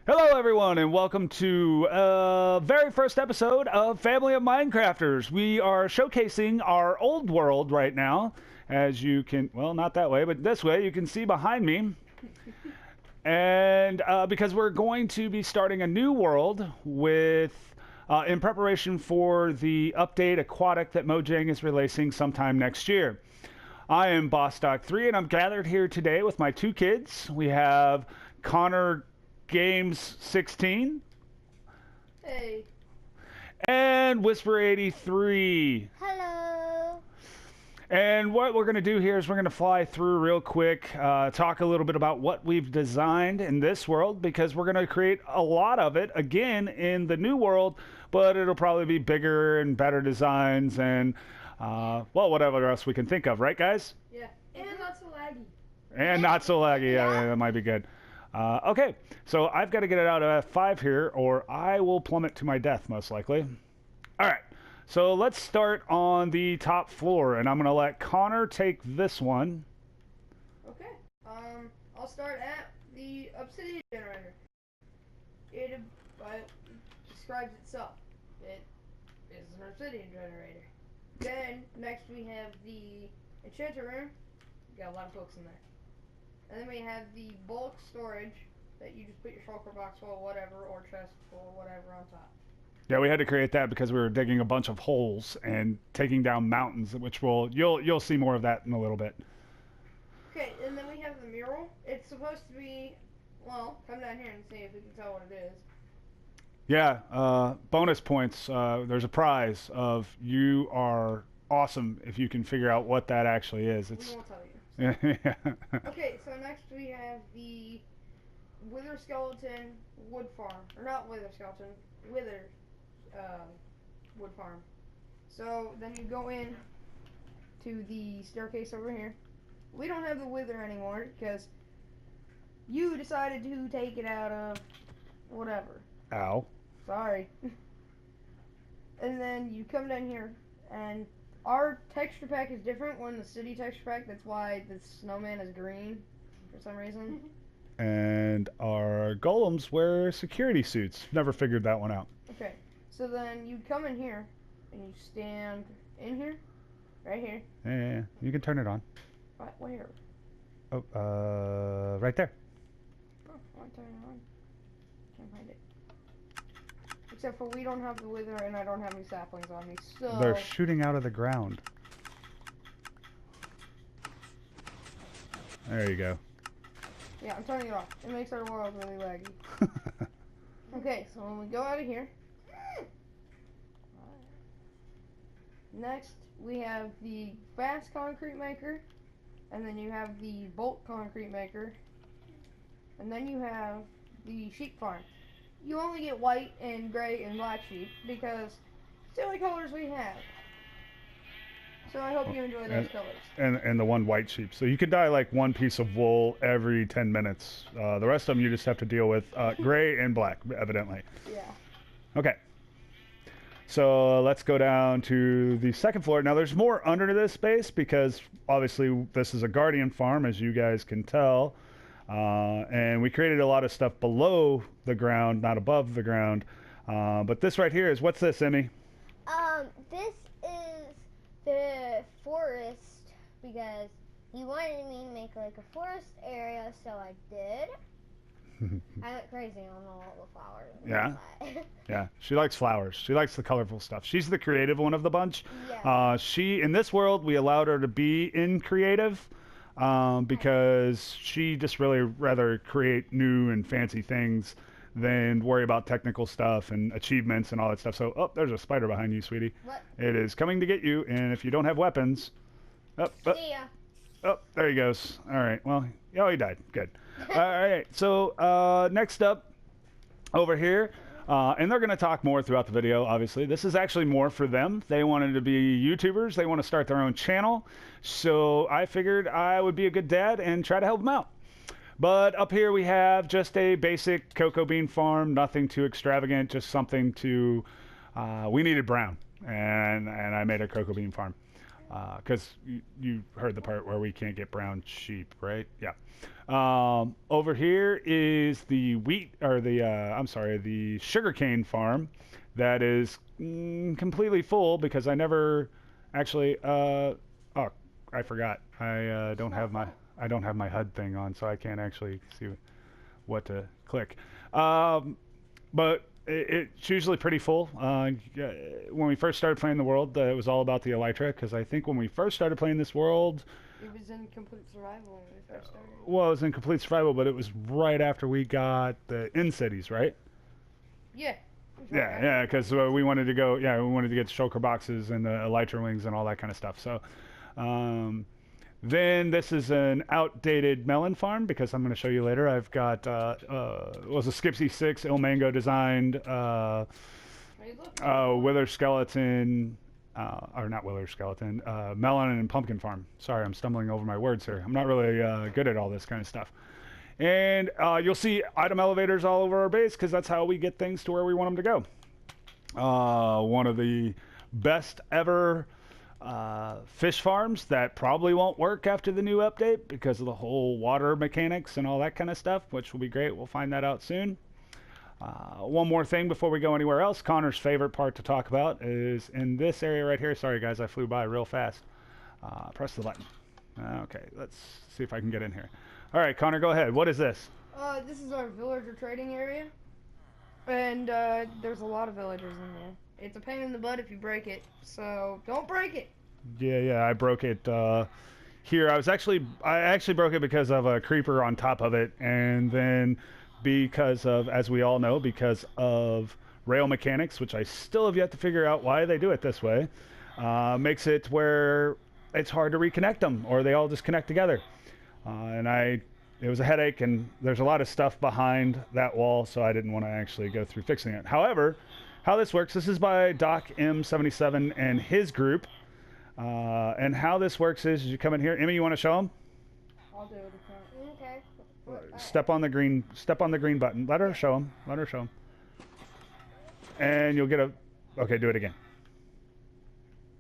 Hello, everyone, and welcome to very first episode of Family of Minecrafters. We are showcasing our old world right now, as you can, well, not that way, but this way, you can see behind me. And because we're going to be starting a new world with, in preparation for the update Aquatic that Mojang is releasing sometime next year. I am BossDoc3, and I'm gathered here today with my two kids. We have Connor Games 16. Hey. And Whisper 83. Hello. And what we're going to do here is we're going to fly through real quick, talk a little bit about what we've designed in this world, because we're going to create a lot of it again in the new world, but it'll probably be bigger and better designs and, well, whatever else we can think of, right, guys? Yeah. And not so laggy. And not so laggy. Yeah, that might be good. Okay, so I've got to get it out of F5 here, or I will plummet to my death, most likely. All right, so let's start on the top floor, and I'm going to let Connor take this one. Okay. I'll start at the obsidian generator. It describes itself. It is an obsidian generator. Then, next we have the enchanter room. Got a lot of books in there. And then we have the bulk storage that you just put your shulker box full of whatever, or chest full of whatever on top. Yeah, we had to create that because we were digging a bunch of holes and taking down mountains, which you'll see more of that in a little bit. Okay, and then we have the mural. It's supposed to be, well, come down here and see if we can tell what it is. Yeah, bonus points. There's a prize of you are awesome if you can figure out what that actually is. We won't tell you. Yeah. Okay, so next we have the Wither Skeleton Wood Farm. Or not Wither Skeleton, Wither Wood Farm. So then you go in to the staircase over here. We don't have the Wither anymore because you decided to take it out of whatever. Ow. Sorry. And then you come down here and our texture pack is different. We're in the city texture pack. That's why the snowman is green for some reason. And our golems wear security suits. Never figured that one out. Okay, so then you come in here and you stand in here, right here. Yeah, you can turn it on. Right where? Oh, right there. Oh, I turn it on. Can't find it. Except for we don't have the wither and I don't have any saplings on me, so... They're shooting out of the ground. There you go. Yeah, I'm turning it off. It makes our world really laggy. Okay, so when we go out of here... Next, we have the fast concrete maker. And then you have the bulk concrete maker. And then you have the sheep farm. You only get white and gray and black sheep because it's the only colors we have. So I hope you enjoy those colors. And the one white sheep. So you can dye like one piece of wool every 10 minutes. The rest of them you just have to deal with gray and black, evidently. Yeah. Okay. So let's go down to the second floor. Now there's more under this space because obviously this is a guardian farm, as you guys can tell. And we created a lot of stuff below the ground, not above the ground. But this right here is, what's this, Emmy? This is the forest because he wanted me to make like a forest area, so I did. I went crazy on all the flowers. Yeah. Yeah, she likes flowers. She likes the colorful stuff. She's the creative one of the bunch. Yeah. In this world, we allowed her to be in creative. Because she just really rather create new and fancy things than worry about technical stuff and achievements and all that stuff. So, oh, there's a spider behind you, sweetie. What? It is coming to get you, and if you don't have weapons... See ya. Oh, there he goes. All right, well, oh, he died. Good. All right, so next up over here, and they're going to talk more throughout the video, obviously. This is actually more for them. They wanted to be YouTubers. They want to start their own channel. So I figured I would be a good dad and try to help them out. But up here we have just a basic cocoa bean farm, nothing too extravagant, just something to... we needed brown, and I made a cocoa bean farm. because you heard the part where we can't get brown sheep, right? Yeah. Over here is the the sugarcane farm that is completely full because I never actually. Oh, I forgot. I don't have my HUD thing on, so I can't actually see what to click. But it's usually pretty full. When we first started playing the world, it was all about the elytra, because I think when we first started playing this world... It was in complete survival when we first started. Well, it was in complete survival, but it was right after we got the in-cities, right? Yeah. Yeah, because we wanted to go... Yeah, we wanted to get shulker boxes and the elytra wings and all that kind of stuff. So... then this is an outdated melon farm, because I'm going to show you later. I've got was a Skipsy 6 Il Mango designed wither skeleton, or not wither skeleton, melon and pumpkin farm. Sorry, I'm stumbling over my words here. I'm not really good at all this kind of stuff. And you'll see item elevators all over our base, because that's how we get things to where we want them to go. One of the best ever fish farms that probably won't work after the new update because of the whole water mechanics and all that kind of stuff, which will be great. We'll find that out soon. One more thing before we go anywhere else. Connor's favorite part to talk about is in this area right here. Sorry guys, I flew by real fast. Press the button. Okay, let's see if I can get in here. All right, Connor, go ahead. What is this? This is our villager trading area, and there's a lot of villagers in there. It's a pain in the butt if you break it, so don't break it. Yeah, I broke it here. I actually broke it because of a creeper on top of it, and then because of, as we all know, because of rail mechanics, which I still have yet to figure out why they do it this way, makes it where it's hard to reconnect them, or they all just connect together. It was a headache, and there's a lot of stuff behind that wall, so I didn't want to actually go through fixing it. However, how this works, this is by Doc M77 and his group. And how this works is you come in here. Emmy, you want to show them? I'll do it. Okay. Step on the green button. Let her show them. And you'll get a... Okay, do it again.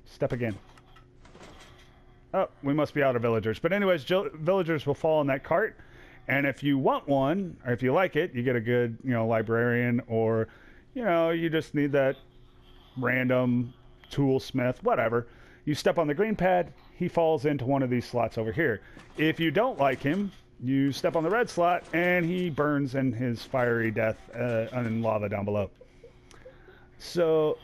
Step again. Oh, we must be out of villagers. But anyways, villagers will fall in that cart. And if you want one, or if you like it, you get a good, librarian, or... you just need that random toolsmith, whatever. You step on the green pad, he falls into one of these slots over here. If you don't like him, you step on the red slot, and he burns in his fiery death in lava down below. So,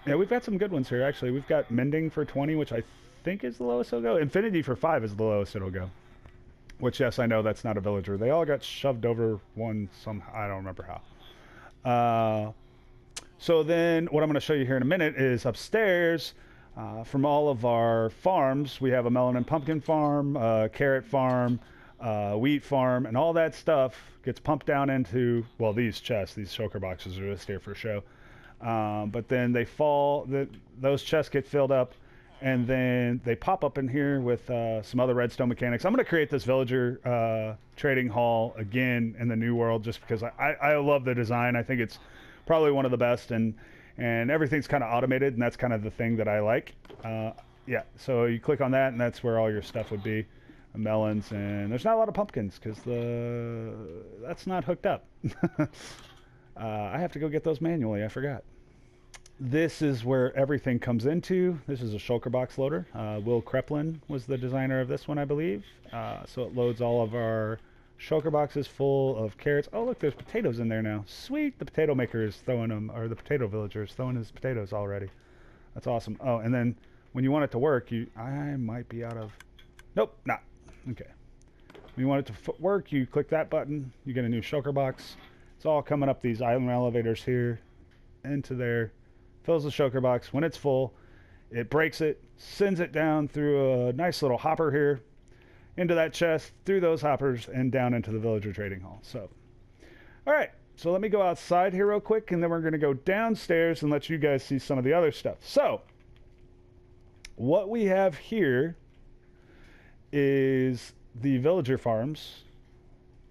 yeah, we've got some good ones here, actually. We've got Mending for 20, which I think is the lowest it'll go. Infinity for 5 is the lowest it'll go. Which, yes, I know that's not a villager. They all got shoved over one somehow. I don't remember how. So then what I'm going to show you here in a minute is upstairs from all of our farms. We have a melon and pumpkin farm, carrot farm, wheat farm, and all that stuff gets pumped down into, well, these chests. These shulker boxes are just here for show. But then they fall, those chests get filled up, and then they pop up in here with some other redstone mechanics. I'm going to create this villager trading hall again in the new world, just because I love the design. I think it's probably one of the best, and everything's kind of automated, and that's kind of the thing that I like. Yeah, so you click on that, and that's where all your stuff would be. Melons, and there's not a lot of pumpkins because that's not hooked up. I have to go get those manually. I forgot. This is where everything comes into. This is a shulker box loader. Will Kreplin was the designer of this one, I believe. So it loads all of our shulker boxes full of carrots. Oh, look, there's potatoes in there now. Sweet. The potato maker is throwing them, or the potato villager is throwing his potatoes already. That's awesome. Oh, and then when you want it to work, I might be out of... Nope, not. Okay. When you want it to work, you click that button. You get a new shulker box. It's all coming up these island elevators here into there. Fills the shulker box. When it's full, it breaks it, sends it down through a nice little hopper here, into that chest, through those hoppers, and down into the villager trading hall. So, all right. So let me go outside here real quick, and then we're going to go downstairs and let you guys see some of the other stuff. So, what we have here is the villager farms,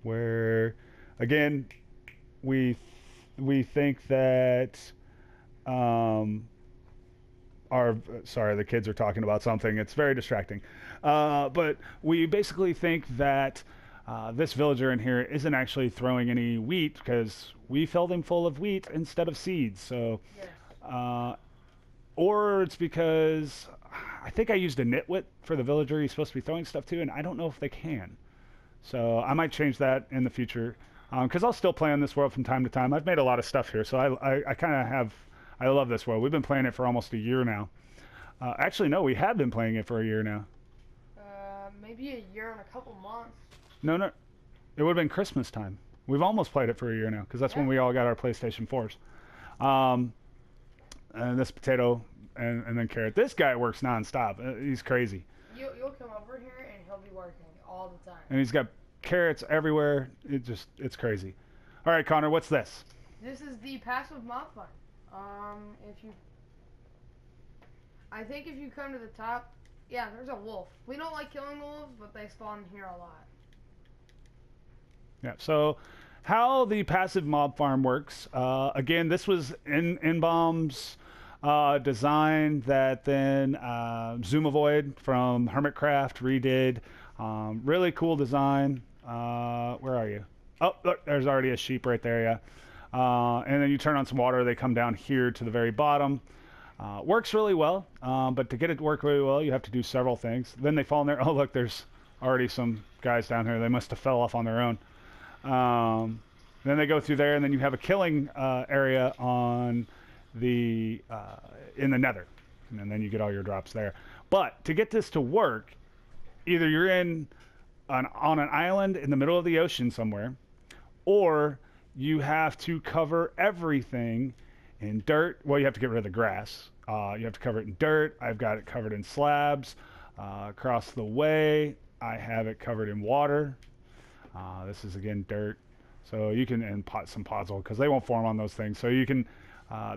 where, again, we think that sorry, the kids are talking about something. It's very distracting. But we basically think that this villager in here isn't actually throwing any wheat because we filled him full of wheat instead of seeds. So, Yes. or it's because I think I used a nitwit for the villager he's supposed to be throwing stuff to, and I don't know if they can. So I might change that in the future because I'll still play on this world from time to time. I've made a lot of stuff here, so I kind of have. I love this world. We've been playing it for almost a year now. Actually, no, we have been playing it for a year now. Maybe a year and a couple months. No, it would have been Christmas time. We've almost played it for a year now because that's when we all got our PlayStation 4s. And this potato and then carrot. This guy works nonstop. He's crazy. You'll come over here and he'll be working all the time. And he's got carrots everywhere. It's crazy. All right, Connor, what's this? This is the passive mob farm. I think if you come to the top, yeah, there's a wolf. We don't like killing the wolves, but they spawn here a lot. Yeah, so how the passive mob farm works, again, this was in Bomb's design that then Zoomavoid from Hermitcraft redid. Really cool design. Where are you? Oh, look, there's already a sheep right there, yeah. And then you turn on some water, they come down here to the very bottom. Works really well, but to get it to work really well, you have to do several things. Then they fall in there. Oh, look, there's already some guys down here. They must have fell off on their own. Then they go through there, and then you have a killing area on the in the nether. And then you get all your drops there. But to get this to work, either you're on an island in the middle of the ocean somewhere, or you have to cover everything in dirt. Well, you have to get rid of the grass. You have to cover it in dirt. I've got it covered in slabs. Across the way, I have it covered in water. This is, again, dirt. So you can, and some podzol, because they won't form on those things. So you can,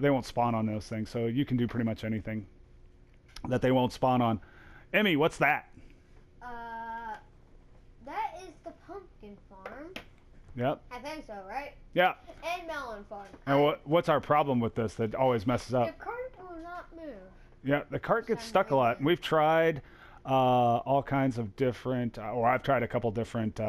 they won't spawn on those things. So you can do pretty much anything that they won't spawn on. Emmy, what's that? That is the pumpkin farm. Yep. I think so, right? Yeah. And melon farm. And what's our problem with this that always messes The up? cart will not move. Yeah, the cart gets stuck a lot. We've tried all kinds of different, or I've tried a couple different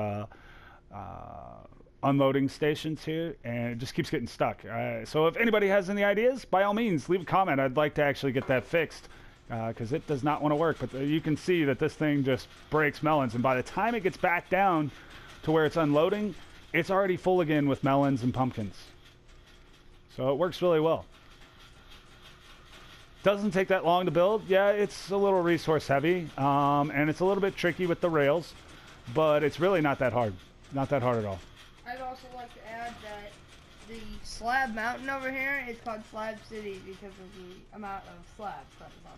unloading stations here, and it just keeps getting stuck. So if anybody has any ideas, by all means, leave a comment. I'd like to actually get that fixed because it does not want to work. But you can see that this thing just breaks melons, and by the time it gets back down to where it's unloading, it's already full again with melons and pumpkins. So it works really well. Doesn't take that long to build. Yeah, it's a little resource heavy, and it's a little bit tricky with the rails, but it's really not that hard. Not that hard at all. I'd also like to add that the slab mountain over here is called Slab City because of the amount of slabs that is on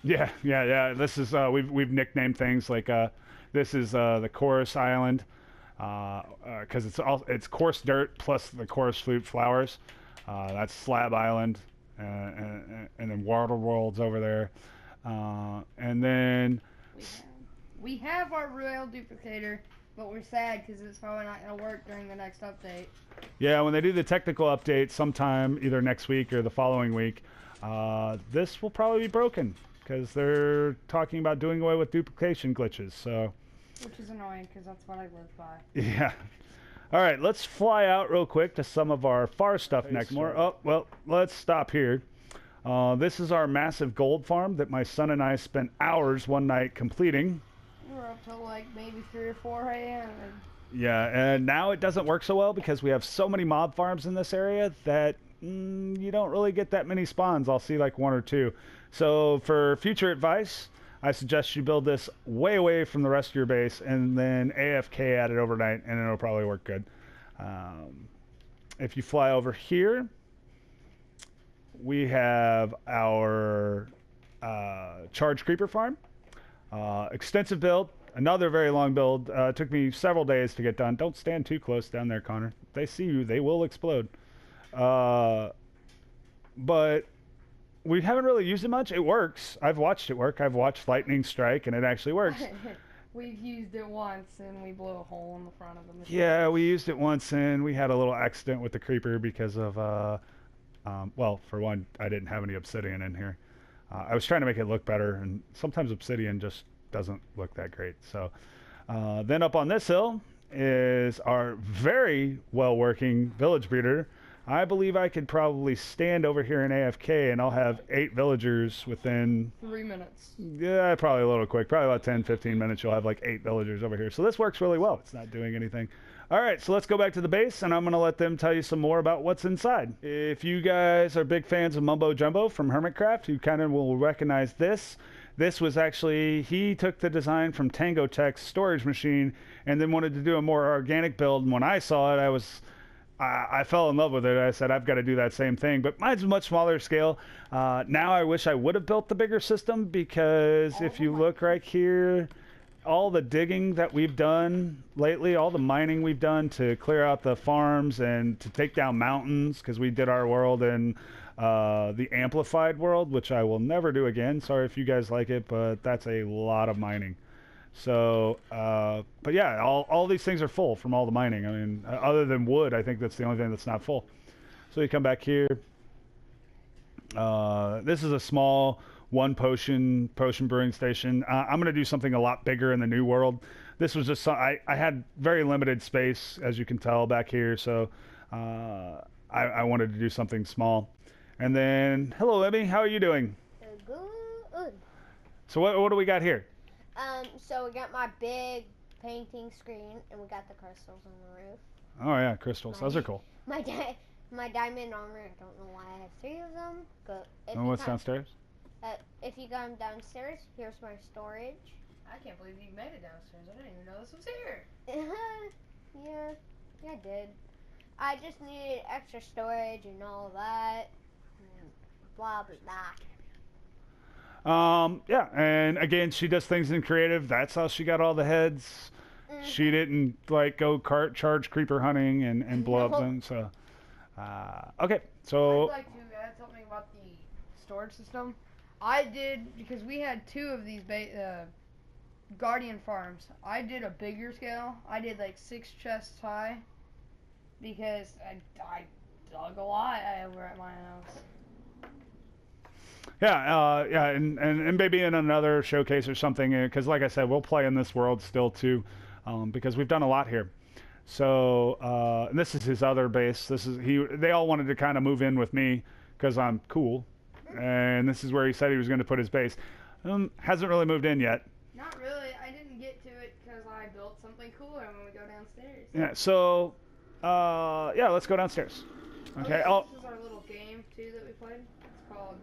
there. Yeah. This is we've nicknamed things like this is the Chorus Island because it's coarse dirt plus the chorus flute flowers. That's Slab Island, and then Water World's over there, and then we have our rail duplicator, but we're sad because it's probably not going to work during the next update. Yeah, when they do the technical update sometime either next week or the following week, this will probably be broken because they're talking about doing away with duplication glitches. So, which is annoying because that's what I live by. Yeah. All right, let's fly out real quick to some of our far stuff next. Oh, well, let's stop here. This is our massive gold farm that my son and I spent hours one night completing. We were up till like maybe 3 or 4 a.m. Yeah, and now it doesn't work so well because we have so many mob farms in this area that you don't really get that many spawns. I'll see like 1 or 2. So for future advice, I suggest you build this way away from the rest of your base and then AFK at it overnight, and it'll probably work good. If you fly over here, we have our charge creeper farm. Extensive build, another very long build. Took me several days to get done. Don't stand too close down there, Connor. If they see you, they will explode. But we haven't really used it much. It works. I've watched it work. I've watched lightning strike, and it actually works. We've used it once, and we blew a hole in the front of the machine. Yeah, we used it once, and we had a little accident with the creeper because of, well, for one, I didn't have any obsidian in here. I was trying to make it look better, and sometimes obsidian just doesn't look that great. So then up on this hill is our very well working village breeder. I believe I could probably stand over here in AFK and I'll have 8 villagers within 3 minutes. Yeah, probably a little quick. Probably about 10-15 minutes you'll have like 8 villagers over here. So this works really well. It's not doing anything. All right, so let's go back to the base and I'm going to let them tell you some more about what's inside. If you guys are big fans of Mumbo Jumbo from Hermitcraft, you kind of will recognize this. This was actually, he took the design from Tango Tech's storage machine and then wanted to do a more organic build. And when I saw it, I fell in love with it. I said, I've got to do that same thing, but mine's a much smaller scale. Now I wish I would have built the bigger system because if you look right here, all the digging that we've done lately, all the mining we've done to clear out the farms and to take down mountains, because we did our world in the amplified world, which I will never do again. Sorry if you guys like it, but that's a lot of mining. So, but yeah, all these things are full from all the mining. I mean, other than wood, I think that's the only thing that's not full. So you come back here. This is a small one potion brewing station. I'm going to do something a lot bigger in the new world. This was just, I had very limited space, as you can tell back here. So, I wanted to do something small. And then, hello, Emmy, how are you doing? Good. So what do we got here? So we got my big painting screen, and we got the crystals on the roof. Oh yeah, crystals. Those are cool. My diamond armor. I don't know why I have 3 of them. But And what's downstairs? If you come downstairs, here's my storage. I can't believe you made it downstairs. I didn't even know this was here. Yeah, I did. I just needed extra storage and all of that. Blah blah blah. Yeah, and again, she does things in creative. That's how she got all the heads. She didn't like go charge creeper hunting and blow up them. So, okay, so I'd like to add something about the storage system. I did, because we had 2 of these guardian farms. I did a bigger scale. I did like 6 chests high because I dug a lot over at my house. yeah, and maybe in another showcase or something, because like I said, we'll play in this world still too, because we've done a lot here. So, and this is his other base. They all wanted to kind of move in with me because I'm cool, and this is where he said he was going to put his base. Hasn't really moved in yet. Not really. I didn't get to it because I built something cooler when we go downstairs. Yeah. So, yeah, let's go downstairs. Okay. This is our little game too that we played. It's called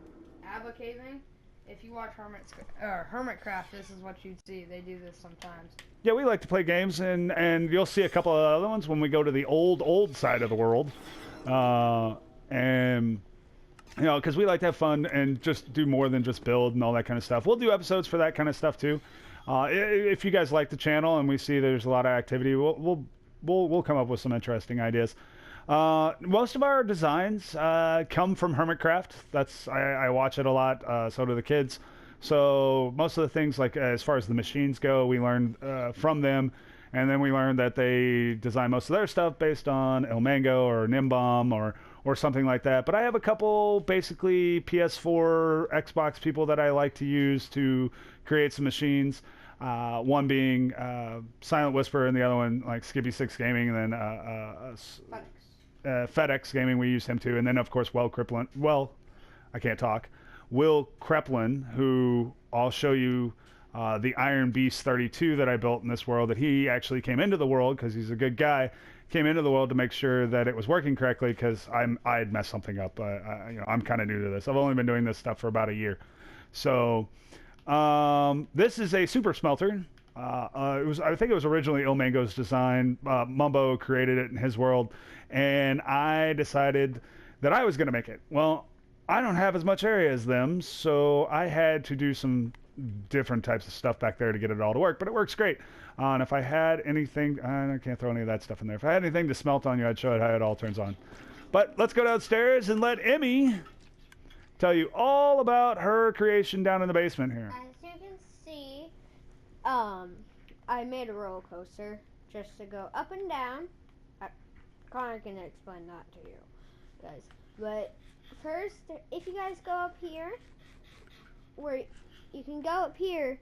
Abba Caving. If you watch Hermitcraft, this is what you'd see. They do this sometimes. Yeah, we like to play games, and you'll see a couple of other ones when we go to the old side of the world, and you know, because we like to have fun and just do more than just build and all that kind of stuff. We'll do episodes for that kind of stuff too. If you guys like the channel and we see there's a lot of activity, we'll come up with some interesting ideas. Most of our designs come from Hermitcraft. I watch it a lot. So do the kids. So most of the things, like as far as the machines go, we learned from them, and then we learned that they design most of their stuff based on El Mango or Nimbom or something like that. But I have a couple basically PS4, Xbox people that I like to use to create some machines. One being Silent Whisper, and the other one like Skippy6 Gaming, and then FedEx Gaming. We use him too, and then of course Will Kreplin, who I'll show you the Iron Beast 32 that I built in this world. That he actually came into the world because he's a good guy. Came into the world to make sure that it was working correctly because I had messed something up. I'm kind of new to this. I've only been doing this stuff for about a year. So this is a super smelter. I think it was originally Il Mango's design. Mumbo created it in his world, and I decided that I was going to make it. Well, I don't have as much area as them, so I had to do some different types of stuff back there to get it all to work, but it works great. And if I had anything, I can't throw any of that stuff in there. If I had anything to smelt on you, I'd show it how it all turns on. But let's go downstairs and let Emmy tell you all about her creation down in the basement here. As you can see, I made a roller coaster just to go up and down. Connor can explain that to you guys. But first, if you guys go up here, where you can go up here.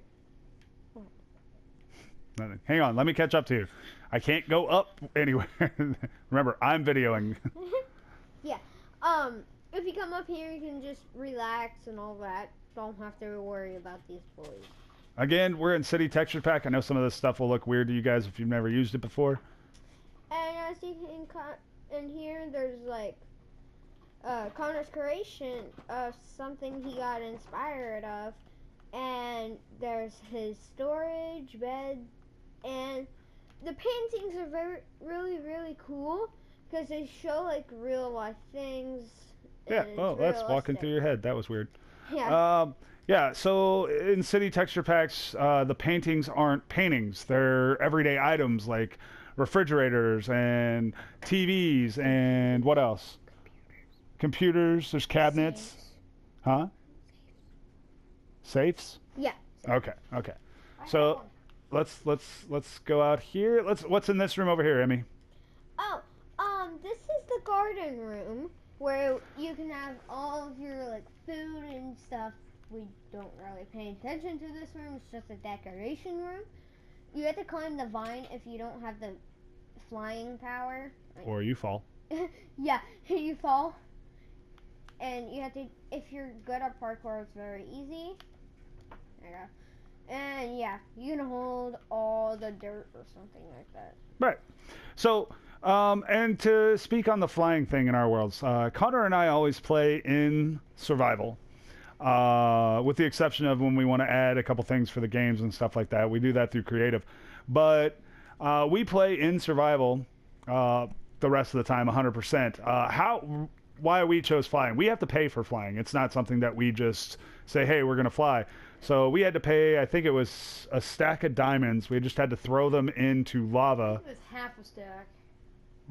Nothing. Hang on, let me catch up to you. I can't go up anywhere. Remember, I'm videoing. Yeah. If you come up here, you can just relax and all that. Don't have to worry about these boys. Again, we're in City Texture Pack. I know some of this stuff will look weird to you guys if you've never used it before. And as you can in here, there's like Connor's creation of something he got inspired of, and there's his storage bed, and the paintings are really cool because they show like real life things. Yeah. Oh, that's walking through your head. That was weird. Yeah. Yeah, so in City Texture Packs, the paintings aren't paintings. They're everyday items like refrigerators and TVs and what else? Computers. There's cabinets. Safes. Huh? Safes? Yeah. Okay. So let's go out here. What's in this room over here, Emmy? Oh, this is the garden room where you can have all of your like food and stuff. We don't really pay attention to this room. It's just a decoration room. You have to climb the vine if you don't have the flying power. Or you fall. Yeah, you fall. And you have to, if you're good at parkour, it's very easy. There you go. And yeah, you can hold all the dirt or something like that. Right. So, and to speak on the flying thing in our worlds, Connor and I always play in survival. With the exception of when we want to add a couple things for the games and stuff like that. We do that through creative. But we play in survival the rest of the time 100%. Why we chose flying? We have to pay for flying. It's not something that we just say, hey, we're going to fly. So we had to pay, I think it was a stack of diamonds. We just had to throw them into lava. It was half a stack.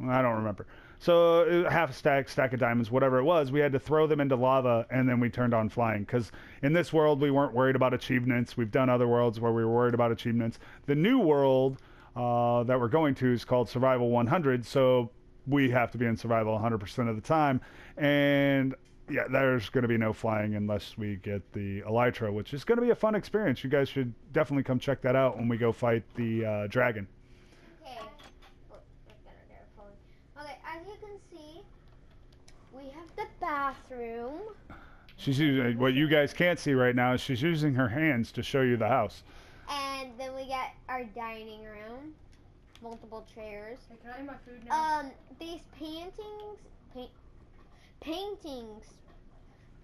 I don't remember. So half a stack of diamonds, whatever it was, we had to throw them into lava, and then we turned on flying. Because in this world, we weren't worried about achievements. We've done other worlds where we were worried about achievements. The new world that we're going to is called Survival 100, so we have to be in survival 100% of the time. And yeah, there's going to be no flying unless we get the elytra, which is going to be a fun experience. You guys should definitely come check that out when we go fight the dragon. Okay. Okay, as you can see, we have the bathroom. She's using, what you guys can't see right now is she's using her hands to show you the house. And then we got our dining room, multiple chairs. Hey, can I have my food now? These paintings,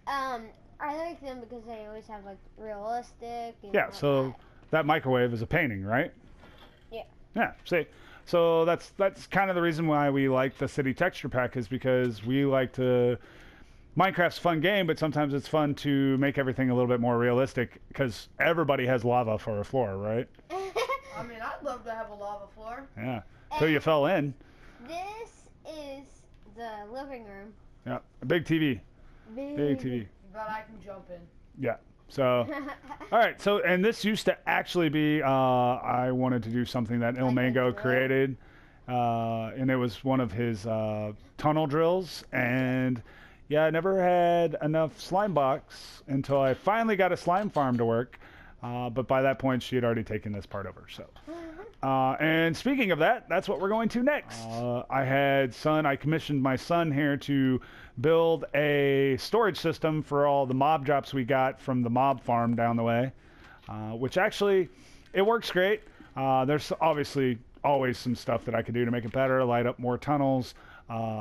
I like them because they always have like realistic. And Yeah, all so that microwave is a painting, right? Yeah. Yeah, see. So that's kind of the reason why we like the City Texture Pack, is because we like to... Minecraft's a fun game, but sometimes it's fun to make everything a little bit more realistic, because everybody has lava for a floor, right? I mean, I'd love to have a lava floor. Yeah, till you fell in. This is the living room. Yeah, a big TV. Big TV. But I can jump in. Yeah. So, all right. So, and this used to actually be, I wanted to do something that Il Mango created, and it was one of his tunnel drills. And yeah, I never had enough slime box until I finally got a slime farm to work. But by that point, she had already taken this part over. So, and speaking of that, that's what we're going to next. I commissioned my son here to build a storage system for all the mob drops we got from the mob farm down the way, which actually, it works great. There's obviously always some stuff that I could do to make it better, light up more tunnels,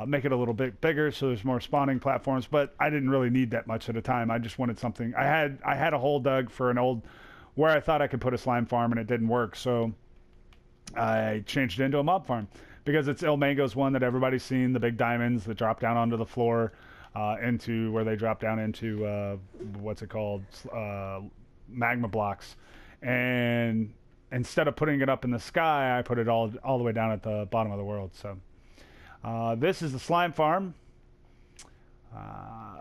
make it a little bit bigger so there's more spawning platforms, but I didn't really need that much at a time. I just wanted something. I had a hole dug for an old, where I thought I could put a slime farm, and it didn't work, so I changed it into a mob farm. Because it's Il Mango's one that everybody's seen, the big diamonds that drop down onto the floor, into where they drop down into, what's it called, magma blocks. And instead of putting it up in the sky, I put it all the way down at the bottom of the world. So this is the slime farm.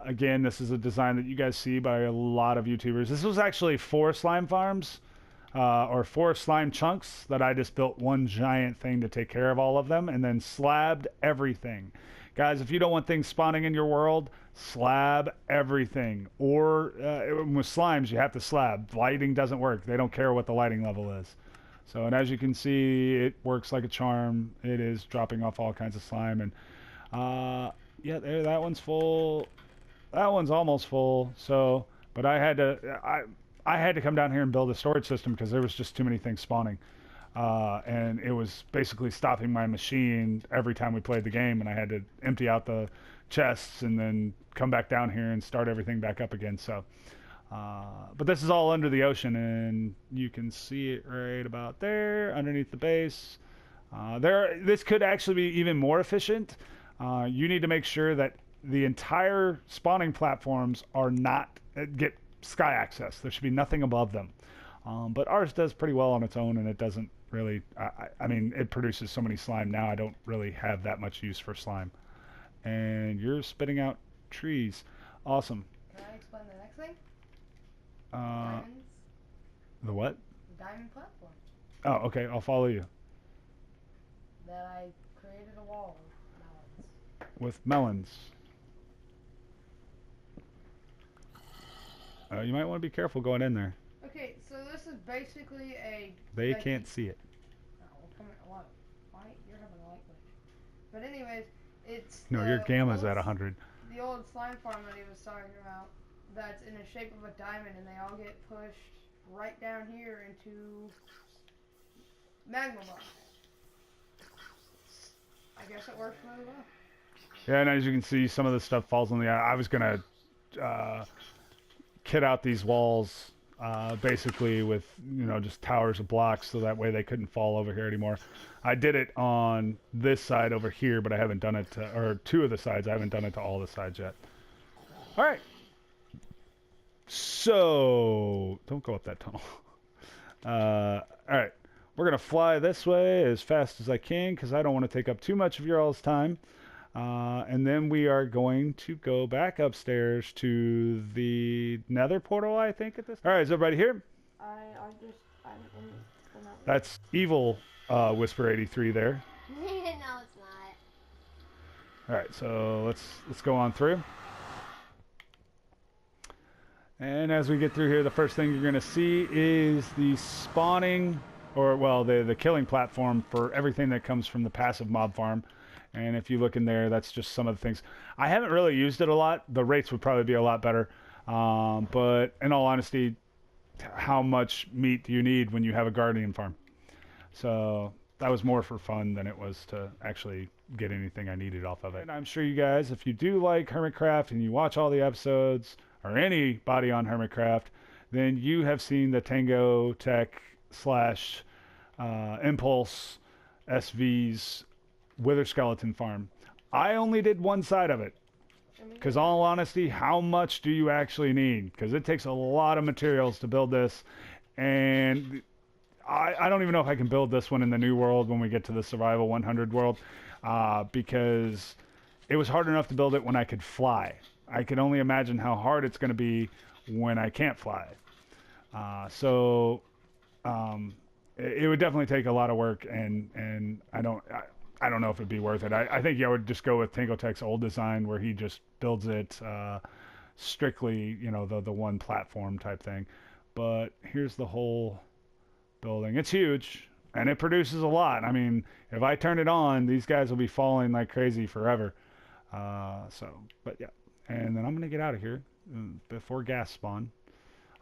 Again, this is a design that you guys see by a lot of YouTubers. This was actually 4 slime farms. Or 4 slime chunks that I just built one giant thing to take care of all of them, and then slabbed everything. Guys, if you don't want things spawning in your world, slab everything. Or with slimes, you have to slab. Lighting doesn't work. They don't care what the lighting level is. So, and as you can see, it works like a charm. It is dropping off all kinds of slime. And yeah, there, that one's full. That one's almost full. So, but I had to come down here and build a storage system because there was just too many things spawning. And it was basically stopping my machine every time we played the game, and I had to empty out the chests and then come back down here and start everything back up again. So, but this is all under the ocean, and you can see it right about there underneath the base. This could actually be even more efficient. You need to make sure that the entire spawning platforms are not get sky access. There should be nothing above them. But ours does pretty well on its own, and it doesn't really, I mean, it produces so many slime now, I don't really have that much use for slime. And you're spitting out trees. Awesome. Can I explain the next thing? Diamonds. The what? The diamond platform. Oh, okay, I'll follow you. That I created a wall with melons. With melons. You might want to be careful going in there. Okay, so this is basically a... They can't see it. Why? You're having a light glitch. But anyways, it's... No, your gamma's at 100. The old slime farm that he was talking about, that's in the shape of a diamond, and they all get pushed right down here into magma blocks. I guess it works really well. Yeah, and as you can see, some of this stuff falls on the... I was going to kit out these walls... basically with, you know, just towers of blocks so that way they couldn't fall over here anymore. I did it on this side over here, but I haven't done it to, or two of the sides. I haven't done it to all the sides yet. All right. So, don't go up that tunnel. All right. We're going to fly this way as fast as I can because I don't want to take up too much of your all's time. And then we are going to go back upstairs to the nether portal, I think, at this. All right, is everybody here? That's evil Whisper 83 there. No, it's not. All right, so let's go on through. And as we get through here, the first thing you're going to see is the spawning, or well, the killing platform for everything that comes from the passive mob farm. And if you look in there, that's just some of the things. I haven't really used it a lot. The rates would probably be a lot better. But in all honesty, how much meat do you need when you have a guardian farm? So that was more for fun than it was to actually get anything I needed off of it. And I'm sure you guys, if you do like Hermitcraft and you watch all the episodes, or anybody on Hermitcraft, then you have seen the Tango Tech / Impulse SV's Wither Skeleton farm. I only did one side of it because, all honesty, how much do you actually need? Because it takes a lot of materials to build this, and I don't even know if I can build this one in the new world when we get to the Survival 100 world, because it was hard enough to build it when I could fly. I can only imagine how hard it's going to be when I can't fly. It would definitely take a lot of work, and I don't know if it'd be worth it. I think I would just go with Tango Tech's old design where he just builds it strictly, you know, the one platform type thing. But here's the whole building. It's huge, and it produces a lot. I mean, if I turn it on, these guys will be falling like crazy forever. But yeah. And then I'm going to get out of here before gas spawn.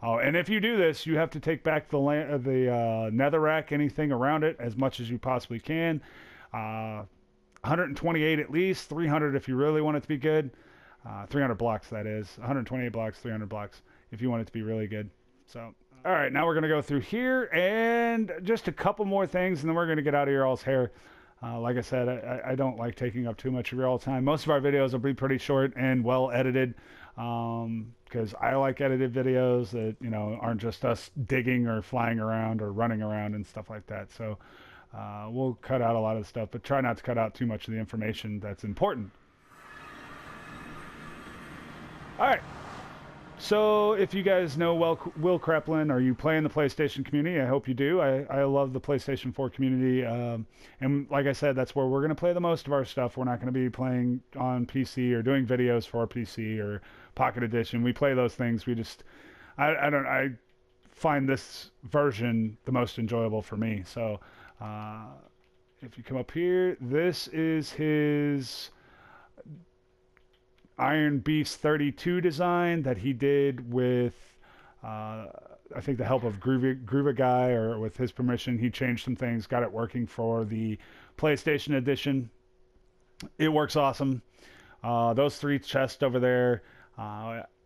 Oh, and if you do this, you have to take back the netherrack, anything around it, as much as you possibly can. 128 at least, 300 if you really want it to be good. 300 blocks, that is. 128 blocks, 300 blocks if you want it to be really good. So, all right, now we're going to go through here and just a couple more things, and then we're going to get out of your all's hair. Like I said, I don't like taking up too much of your all time. Most of our videos will be pretty short and well edited, because I like edited videos that, you know, aren't just us digging or flying around or running around and stuff like that. So we'll cut out a lot of the stuff, but try not to cut out too much of the information that's important. All right. So if you guys know Will Kreplin, or you play in the PlayStation community, I hope you do. I love the PlayStation 4 community. And like I said, that's where we're going to play the most of our stuff. We're not going to be playing on PC or doing videos for PC or Pocket Edition. We play those things. I find this version the most enjoyable for me. So if you come up here, this is his Iron Beast 32 design that he did with, I think, the help of Groovy Guy, or with his permission. He changed some things, got it working for the PlayStation edition. It works awesome. Those 3 chests over there,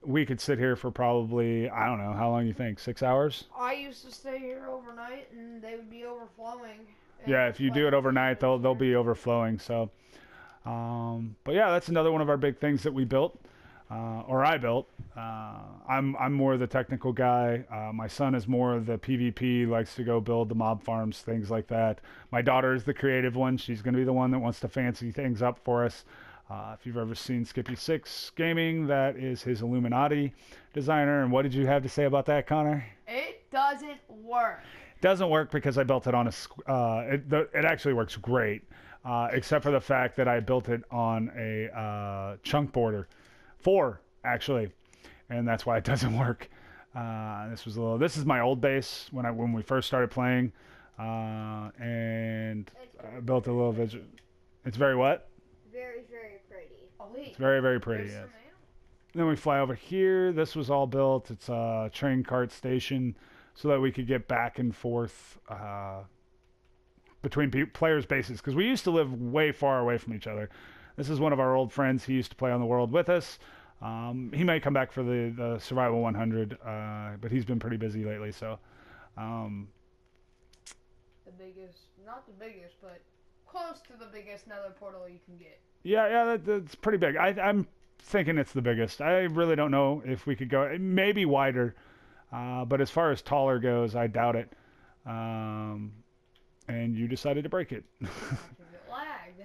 we could sit here for probably, I don't know, how long you think? 6 hours? I used to stay here overnight, and they would be overflowing. Yeah, if you do it overnight, they'll be overflowing. So. But yeah, that's another one of our big things that we built, or I built. I'm more the technical guy. My son is more of the PvP, likes to go build the mob farms, things like that. My daughter is the creative one. She's going to be the one that wants to fancy things up for us. If you've ever seen Skippy6 Gaming, that is his Illuminati designer. And what did you have to say about that, Connor? It doesn't work. It doesn't work because I built it on it actually works great. Except for the fact that I built it on a chunk border, 4 actually, and that's why it doesn't work. This is my old base when we first started playing, and I built a little bit. It's very what? Very, very pretty. Oh, wait. It's very, very pretty. Yes. Then we fly over here. This was all built. It's a train cart station, so that we could get back and forth between players' bases, because we used to live way far away from each other. This is one of our old friends. He used to play on the world with us. He might come back for the Survival 100, but he's been pretty busy lately. So, the biggest, not the biggest, but close to the biggest nether portal you can get. Yeah, that's pretty big. I'm thinking it's the biggest. I really don't know if we could go. It may be wider, but as far as taller goes, I doubt it. And you decided to break it. It lagged.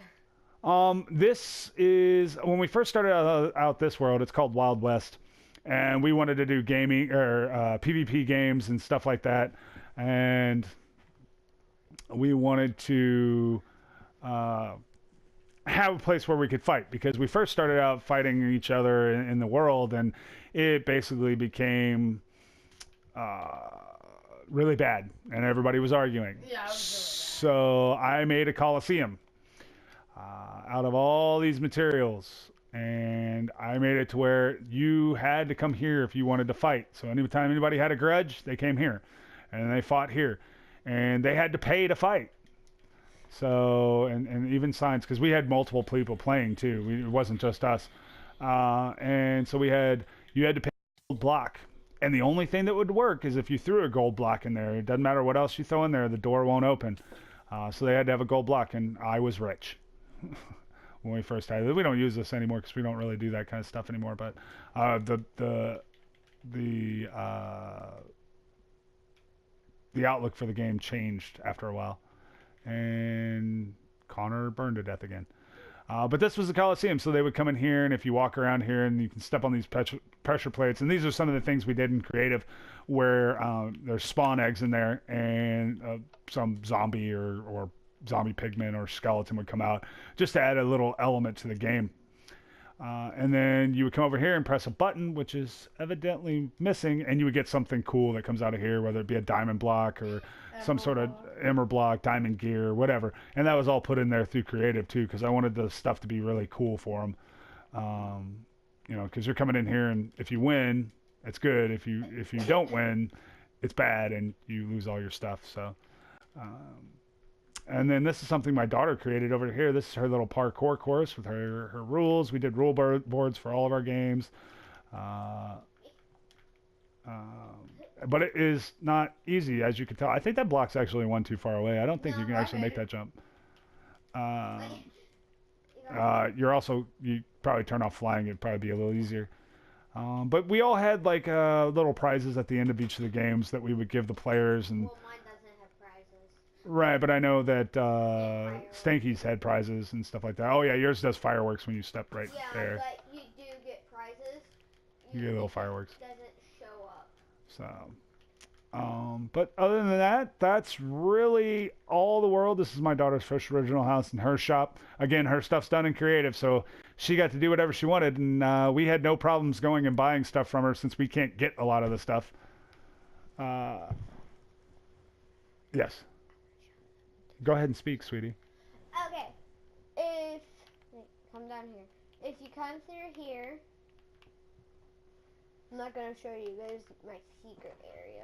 This is, when we first started out this world, it's called Wild West, and we wanted to do gaming or PvP games and stuff like that, and we wanted to have a place where we could fight, because we first started out fighting each other in the world, and it basically became really bad, and everybody was arguing. Yeah, So I made a Coliseum out of all these materials, and I made it to where you had to come here if you wanted to fight. So anytime anybody had a grudge, they came here, and they fought here, and they had to pay to fight. So, and even signs, because we had multiple people playing too. It wasn't just us. And so you had to pay a block. And the only thing that would work is if you threw a gold block in there. It doesn't matter what else you throw in there, the door won't open. So they had to have a gold block, and I was rich when we first had it. We don't use this anymore because we don't really do that kind of stuff anymore. But the outlook for the game changed after a while, and Connor burned to death again. But this was the Coliseum, so they would come in here, and if you walk around here, and you can step on these pressure plates, and these are some of the things we did in creative, where there's spawn eggs in there, and some zombie or zombie pigman or skeleton would come out, just to add a little element to the game. And then you would come over here and press a button, which is evidently missing, and you would get something cool that comes out of here, whether it be a diamond block or some sort of emerald block, diamond gear, whatever. And that was all put in there through creative too, because I wanted the stuff to be really cool for them. Because you're coming in here, and if you win, it's good. If you don't win, it's bad, and you lose all your stuff. So, and then this is something my daughter created over here. This is her little parkour course with her rules. We did rule boards for all of our games. But it is not easy, as you can tell. I think that block's actually one too far away. I don't think you can actually make that jump. You probably turn off flying. It'd probably be a little easier. But we all had like little prizes at the end of each of the games that we would give the players. And Well, mine doesn't have prizes. right, but I know that Stanky's had prizes and stuff like that. Oh yeah, yours does fireworks when you step right Yeah, there. but you do get prizes. You get little fireworks. Doesn't So, but other than that, that's really all the world. This is my daughter's first original house in her shop. Again, her stuff's done in creative, so she got to do whatever she wanted, and we had no problems going and buying stuff from her since we can't get a lot of the stuff. Yes. Go ahead and speak, sweetie. Okay. Wait, come down here. If you come through here, I'm not gonna show you guys my secret area.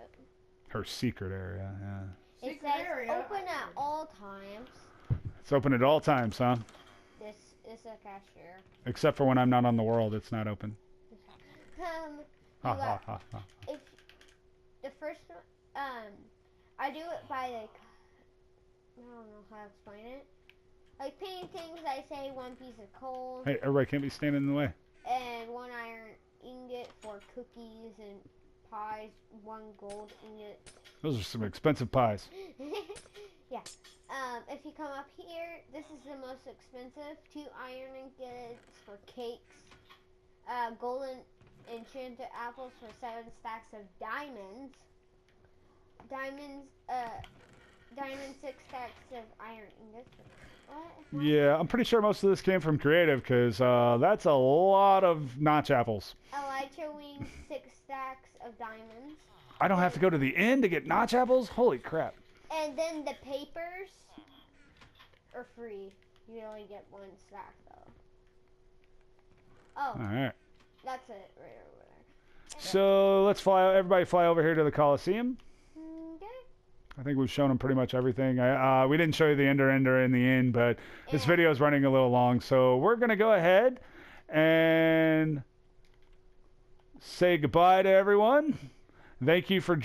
Her secret area, yeah. It says open at all times. It's open at all times, huh? This is a cashier. Except for when I'm not on the world, it's not open. Ha ha ha ha. If the first one, I do it by like, I don't know how to explain it. Like paintings, I say 1 piece of coal. Hey, everybody can't be standing in the way. And 1 iron ingot for cookies and pies, 1 gold ingot. Those are some expensive pies. Yeah. If you come up here, this is the most expensive. 2 iron ingots for cakes. Golden enchanted apples for 7 stacks of diamonds. Diamonds, 6 stacks of iron ingots. What? Yeah, I'm pretty sure most of this came from creative because that's a lot of notch apples. Elytra wings, 6 stacks of diamonds. I don't have to go to the inn to get notch apples? Holy crap. And then the papers are free. You only get 1 stack though. Oh. Alright. That's it right over there. So let's everybody fly over here to the Coliseum. Okay. I think we've shown them pretty much everything. We didn't show you the Ender in the end, but this video is running a little long. So we're going to go ahead and say goodbye to everyone. Thank you for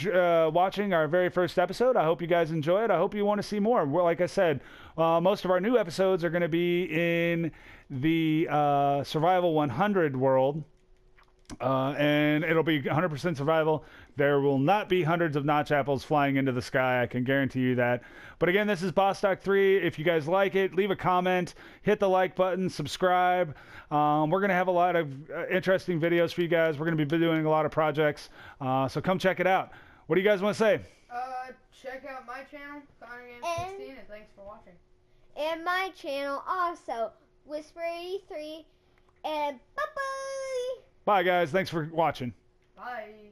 watching our very first episode. I hope you guys enjoy it. I hope you want to see more. Well, like I said, most of our new episodes are going to be in the Survival 100 world. And it'll be 100% survival. There will not be hundreds of notch apples flying into the sky. I can guarantee you that. But again, this is Bostock 3. If you guys like it, leave a comment, hit the like button, subscribe. We're going to have a lot of interesting videos for you guys. We're going to be doing a lot of projects. So come check it out. What do you guys want to say? Check out my channel, ConnorGame16, and thanks for watching. And my channel also, Whisper83. And bye-bye! Bye, guys. Thanks for watching. Bye.